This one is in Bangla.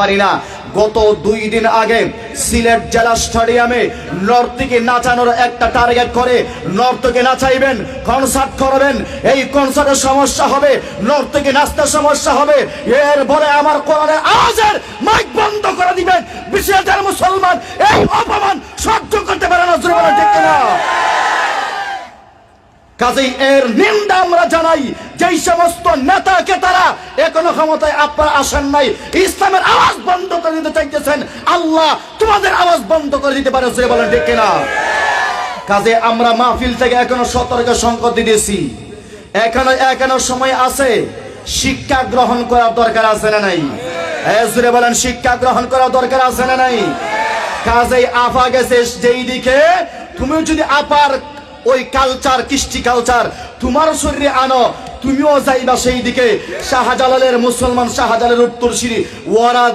পারি না। গত 2 দিন আগে সিলেট জেলা স্টেডিয়ামে নর্তকী নাচানোর একটা টার্গেট করে নর্তকী নাচাইবেন, কনসার্ট করবেন, এই কনসার্টের সমস্যা হবে, নর্তকী নাচতে সমস্যা হবে, এর বলে আমার কোরআনের আওয়াজের মাইক বন্ধ করে দিবেন। বিশেষদের মুসলমান এই অপমান সহ্য করতে পারে না, জোরে বলেন ঠিক কিনা? কাজেই এর নিন্দা আমরা জানাই। যেই সমস্ত নেতাকে তারা এখনো ক্ষমতায় আপনারা আসেন নাই, ইসলামের আওয়াজ বন্ধ করে দিতে চাইতেছেন, আল্লাহ তোমাদের আওয়াজ বন্ধ করে দিতে পারে, জোরে বলেন ঠিক কিনা? কাজে আমরা মাহফিল থেকে এখনো সতর্ক সংকেত দিয়েছি। এখনো সময় আছে, শিক্ষা গ্রহণ করার দরকার আছে না নাই? জোরে বলেন, শিক্ষা গ্রহণ করার দরকার আছে না নাই? কাজেই আফা গেছে যেই দিকে, তুমি যদি আপার ওই কালচার, কৃষ্টি কালচার তোমার শরীরে আনো, তুমিও যাইবা সেই দিকে। শাহজালালের মুসলমান, শাহজালালের উত্তরসূরি ওরা